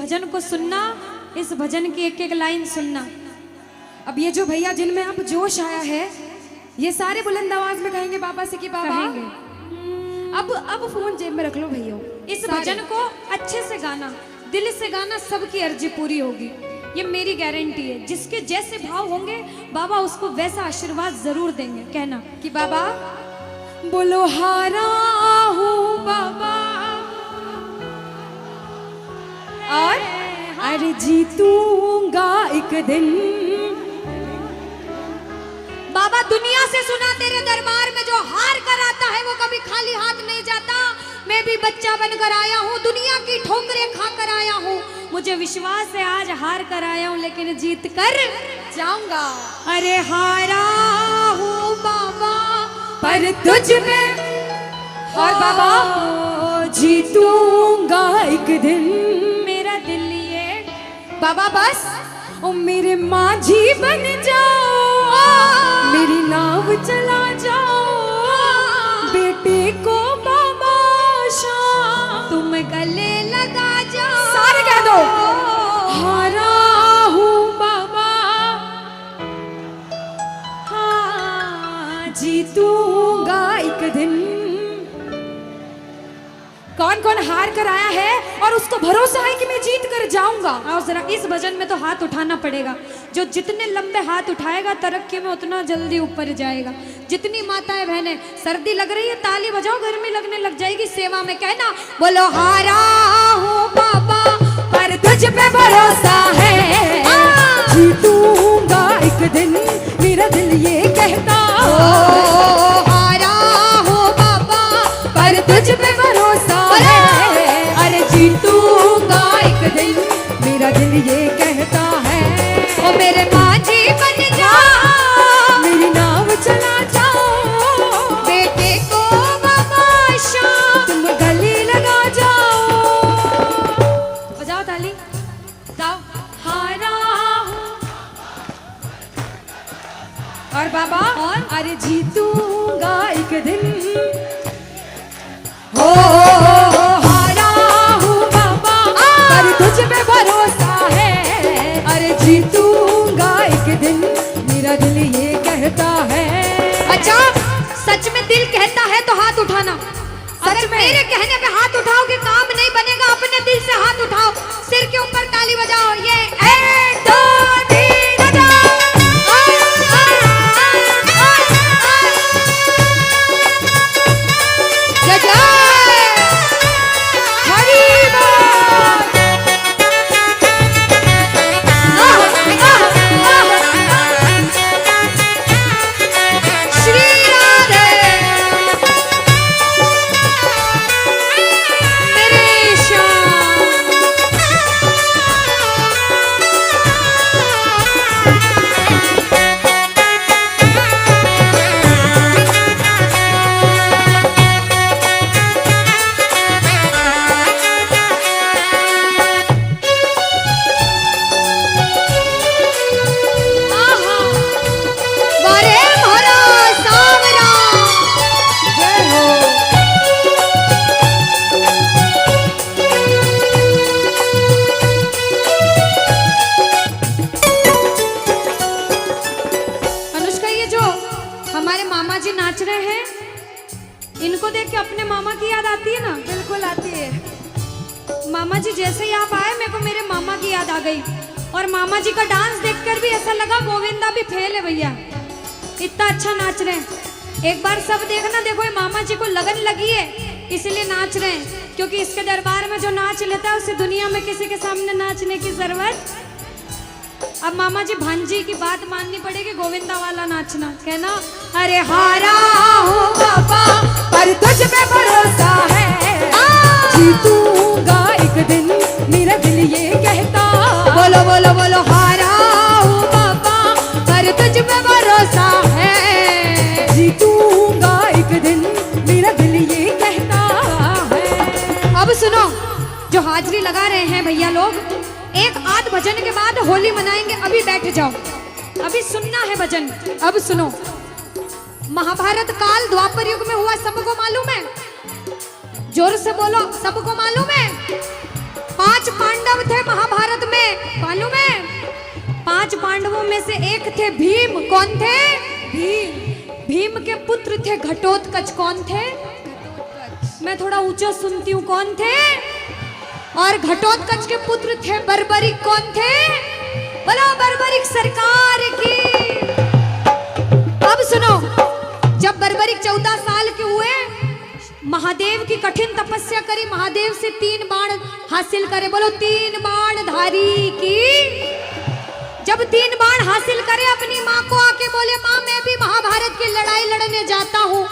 भजन को सुनना, इस भजन की एक एक लाइन सुनना। अब ये जो भैया जिनमें अब जोश आया है, ये सारे बुलंद आवाज में कहेंगे बाबा से कि बाबा अब फोन जेब में रख लो भैया। इस भजन को अच्छे से गाना, दिल से गाना, सबकी अर्जी पूरी होगी, ये मेरी गारंटी है। जिसके जैसे भाव होंगे बाबा उसको वैसा आशीर्वाद जरूर देंगे। कहना कि बाबा बोलो हारा हूँ बाबा और अरे जीतूंगा एक दिन। बाबा दुनिया से सुना तेरे दरबार में जो हार कर आता है वो कभी खाली हाथ नहीं जाता। मैं भी बच्चा बनकर आया हूँ, दुनिया की ठोकरें खा कर आया हूँ। मुझे विश्वास है आज हार कर आया हूँ लेकिन जीत कर जाऊंगा। अरे हारा हूँ बाबा पर तुझ में और बाबा जीतूंगा एक दिन। मेरा दिल ये बाबा बस ओ मेरे माझी बन जाओ, मेरी नाव चला जाओ, बेटे को बाबा शाम तुम गले लगा जाओ। सारे कह दो हारा हूँ बाबा, हाँ जीतूंगा एक दिन। कौन कौन हार कर आया है और उसको भरोसा है कि मैं जीत कर जाऊंगा? और जरा इस भजन में तो हाथ उठाना पड़ेगा। जो जितने लंबे हाथ उठाएगा तरक्की में उतना जल्दी ऊपर जाएगा। जितनी माताएं बहनें सर्दी लग रही है ताली बजाओ, गर्मी लगने लग जाएगी सेवा में। कहना बोलो हारा हूँ बाबा पर तुझ पे भरोसा है, जीतूंगा एक दिन। मेरा दिल ये कहता हारा हूँ बाबा पर तुझ पे भरोसा है, अरे जीतूंगा एक दिन। मेरा दिल ये कहता है ओ मेरे माझी बन जाओ, मेरी नाव चला जाओ, बेटे को बाबा शाम तुम गले लगा जाओ। बजाओ ताली, जाओ हारा और बाबा और अरे जीतूंगा एक दिन। हो हारा हूँ बाबा पर तुझ पे भरोसा है, अरे जीतूंगा एक दिन। मेरा दिल ये कहता है। अच्छा सच में दिल कहता है तो हाथ उठाना। अगर मेरे कहने पे हाथ उठाओगे काम नहीं बनेगा। अपने दिल से हाथ उठाओ, सिर के ऊपर ताली बजाओ। ये 1 2 3 बजाओ। इनको देख के अपने मामा की याद आती है ना? बिल्कुल आती है। मामा जी जैसे ही आप आए मेरे को मेरे मामा की याद आ गई। और मामा जी का डांस देखकर भी ऐसा लगा गोविंदा भी फेल है भैया, इतना अच्छा नाच रहे हैं। एक बार सब देखना, देखो ये मामा जी को लगन लगी है इसलिए नाच रहे हैं, क्योंकि इसके दरबार में जो नाच लेता है उसे दुनिया में किसी के सामने नाचने की जरूरत। अब मामा जी भांजी की बात माननी पड़ेगी, गोविंदा वाला नाचना। कहना अरे हारा हूँ बाबा पर तुझ पे भरोसा है, जीतूंगा एक दिन। मेरा दिल ये कहता बोलो बोलो बोलो हारा हूँ बाबा पर तुझ पे भरोसा है, जीतूंगा एक दिन। मेरा दिल ये कहता है। अब सुनो, जो हाजिरी लगा रहे हैं भैया लोग, एक आध भजन के बाद होली मनाएंगे। अभी बैठ जाओ, अभी सुनना है भजन। अब सुनो, महाभारत काल द्वापर युग में हुआ, सबको मालूम है? जोर से बोलो, सबको मालूम है? 5 पांडव थे में से एक थे भीम। कौन थे? भीम। भीम के पुत्र थे घटोत्कच। कौन थे? मैं थोड़ा ऊंचा सुनती हूँ। कौन थे? और घटोत्कच के पुत्र थे बर्बरिक। कौन थे? बोलो बर्बरिक सरकार की। अब सुनो, जब बर्बरिक 14 साल के हुए, महादेव की कठिन तपस्या करी, महादेव से 3 बाण हासिल करे। बोलो 3 बाण धारी की। जब 3 बाण हासिल करे, अपनी माँ को आके बोले, माँ मैं भी महाभारत की लड़ाई लड़ने जाता हूँ।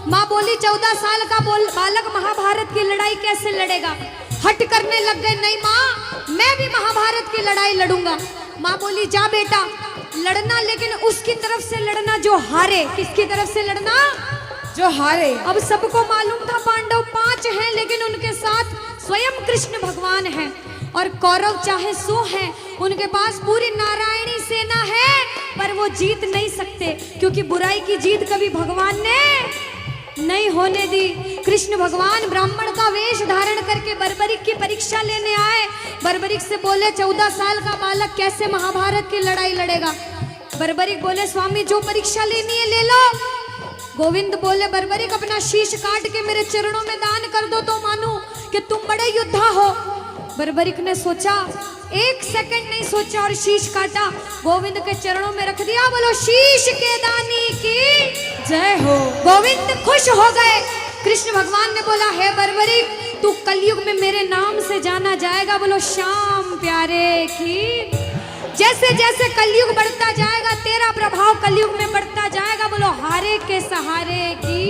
माँ बोली 14 साल का बालक महाभारत की लड़ाई कैसे लड़ेगा? हट करने लग गए, नहीं माँ मैं भी महाभारत की लड़ाई लड़ूंगा। माँ बोली जा बेटा लड़ना, लेकिन उसकी तरफ से लड़ना जो हारे। किसकी तरफ से लड़ना? जो हारे। अब सबको मालूम था पांडव 5 हैं, लेकिन उनके साथ स्वयं कृष्ण भगवान हैं। और कौरव चाहे 100 हैं, उनके पास पूरी नारायणी सेना है, पर वो जीत नहीं सकते, क्योंकि बुराई की जीत कभी भगवान ने नहीं होने दी। कृष्ण भगवान ब्राह्मण का वेश धारण करके बर्बरिक की परीक्षा लेने आए। बर्बरिक से बोले 14 साल का बालक कैसे महाभारत की लड़ाई लड़ेगा? बर्बरिक बोले स्वामी जो परीक्षा लेनी है ले लो। गोविंद बोले बर्बरिक अपना शीश काट के मेरे चरणों में दान कर दो तो मानूं कि तुम बड़े योद्धा हो। बर्बरिक ने सोचा, 1 सेकंड नहीं सोचा और शीश काटा, गोविंद के चरणों में रख दिया। बोलो शीश के दानी की जय हो। गोविंद खुश हो गए। कृष्ण भगवान ने बोला हे बर्बरिक तू कलयुग में मेरे नाम से जाना जाएगा। बोलो श्याम प्यारे की। जैसे जैसे कलयुग बढ़ता जाएगा तेरा प्रभाव कलयुग में बढ़ता जाएगा। बोलो हारे के सहारे की।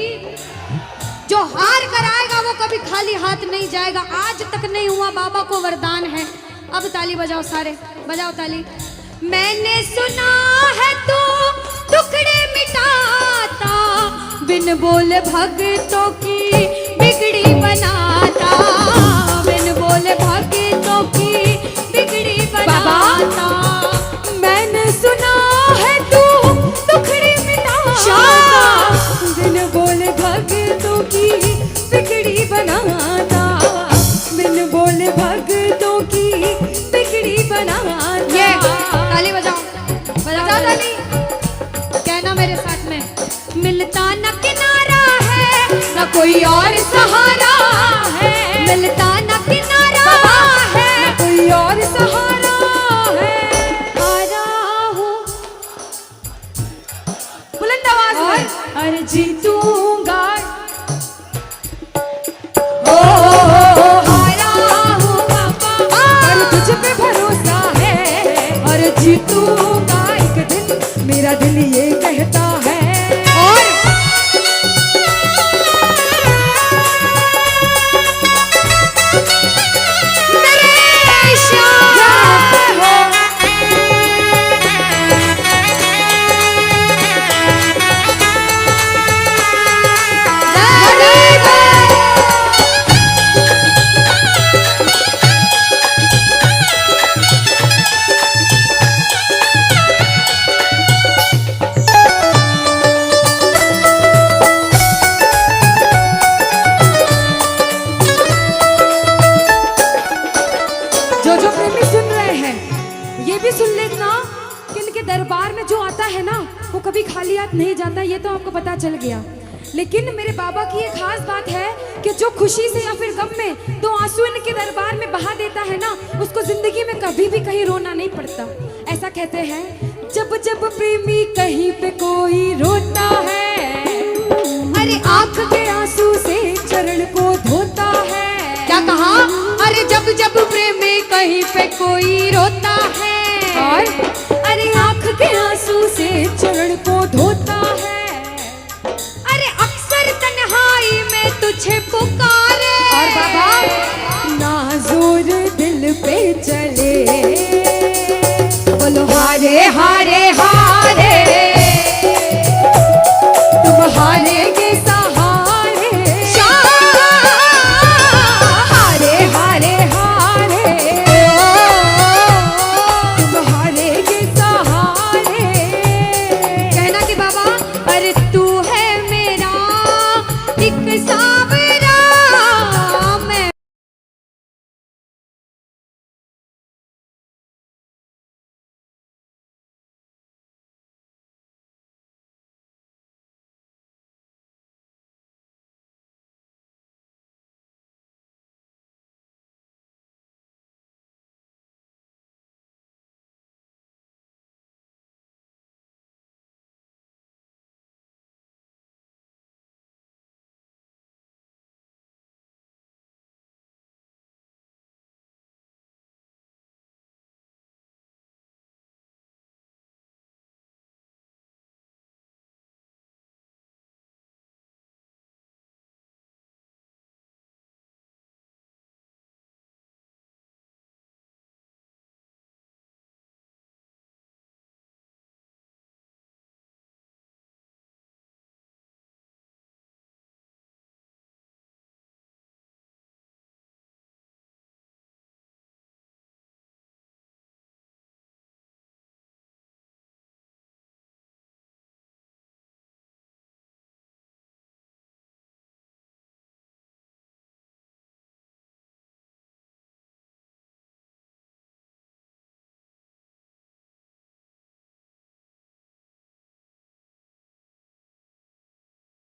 जो हार कर आएगा वो कभी खाली हाथ नहीं जाएगा। आज तक नहीं हुआ, बाबा को वरदान है। अब ताली बजाओ, सारे बजाओ ताली। मैंने सुना है तू टुकड़े मिटाता, बिन बोले भक्तों की बिगड़ी बनाता, बिन बोले भक्तों की बिगड़ी बनाता। मैंने सुना है तू टुकड़े मिटाता, बिन बोले भक्तों की बिगड़ी बनाता, बिन बोले भक्तों की बिगड़ी बनाता। ये ताली बजाओ, बजाओ ताली। कहना मेरे साथ में, मिलता न किनारा है न कोई और सहारा है, मिलता न किनारा है न कोई और सहारा है। हारा हूँ बुलंद आवाज में, अरे जीतूंगा। हारा हूँ पापा, अरे तुझ पे भरोसा है, और जीतूंगा एक दिन, मेरा दिल ये कहता है। और मेरे श्याम हो। जो प्रेमी सुन रहे हैं ये भी सुन लेना कि इनके दरबार में जो आता है ना वो कभी खाली हाथ नहीं जाता, ये तो आपको पता चल गया। लेकिन मेरे बाबा की एक खास बात है कि जो खुशी से या फिर गम में 2 आंसू इनके दरबार में बहा देता है ना, उसको जिंदगी में कभी भी कहीं रोना नहीं पड़ता। ऐसा कहते हैं, जब जब प्रेमी कहीं पे कोई रोता है, अरे आंख के आंसू से चरण को धोता है। क्या कहा? अरे जब जब प्रेमी कहीं पे कोई रोता है, अरे आंख के आंसू से चरण को धोता है। अरे अक्सर तन्हाई में तुझे पुकार